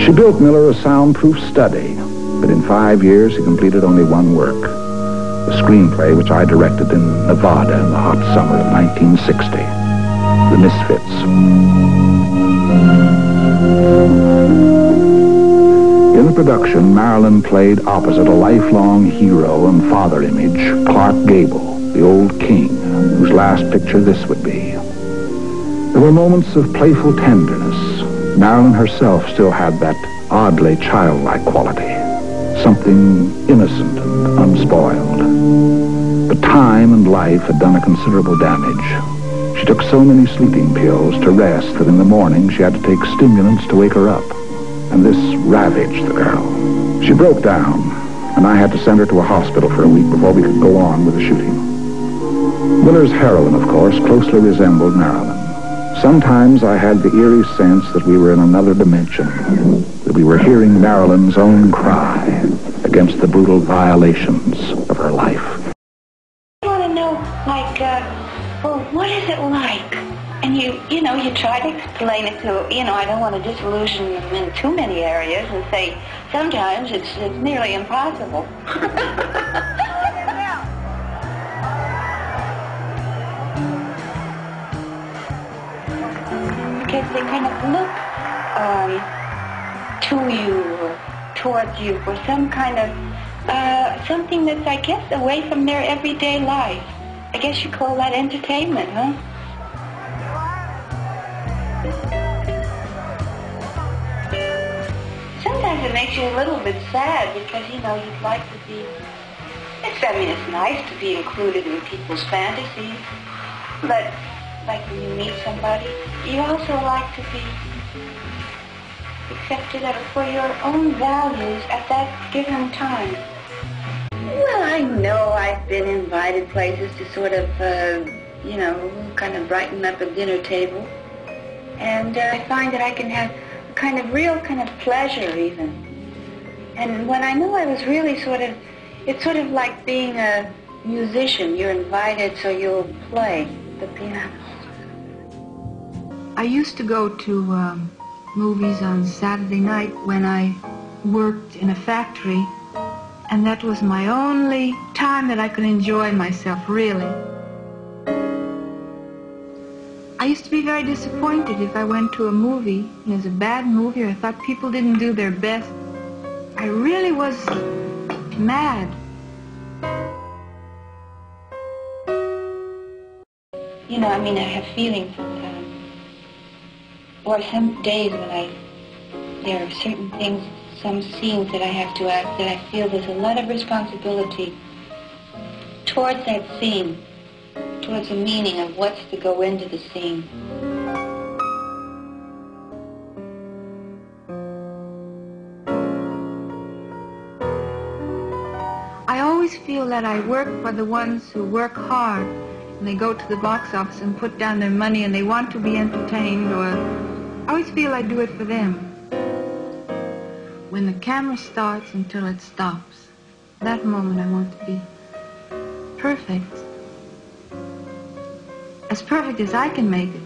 She built Miller a soundproof study, but in 5 years he completed only one work, a screenplay which I directed in Nevada in the hot summer of 1960, The Misfits. In the production, Marilyn played opposite a lifelong hero and father image, Clark Gable, the old king, whose last picture this would be. There were moments of playful tenderness. Marilyn herself still had that oddly childlike quality, something innocent and unspoiled. But time and life had done a considerable damage. She took so many sleeping pills to rest that in the morning she had to take stimulants to wake her up. And this ravaged the girl. She broke down, and I had to send her to a hospital for a week before we could go on with the shooting. Miller's heroine, of course, closely resembled Marilyn. Sometimes I had the eerie sense that we were in another dimension, that we were hearing Marilyn's own cry against the brutal violations of her life. I want to know, like, well, what is it like? And you know, you try to explain it to, I don't want to disillusion them in too many areas and say, sometimes it's nearly impossible. Because they kind of look to you or towards you for some kind of, something that's, I guess, away from their everyday life. I guess you call that entertainment, huh? Sometimes it makes you a little bit sad because, you'd like to be, it's nice to be included in people's fantasies, but like when you meet somebody, you also like to be accepted for your own values at that given time. Well, I know I've been invited places to sort of, kind of brighten up a dinner table. And I find that I can have a real kind of pleasure even. And when I know I was really it's sort of like being a musician. You're invited, so you'll play the piano. I used to go to movies on Saturday night when I worked in a factory, and that was my only time that I could enjoy myself, really. I used to be very disappointed if I went to a movie, and it was a bad movie, or I thought people didn't do their best. I really was mad. I have feelings, or some days when there are certain things, some scenes that I have to act that I feel there's a lot of responsibility towards that scene, towards the meaning of what's to go into the scene. I always feel that I work for the ones who work hard, and they go to the box office and put down their money and they want to be entertained, or I always feel I do it for them. When the camera starts until it stops, that moment I want to be perfect. As perfect as I can make it.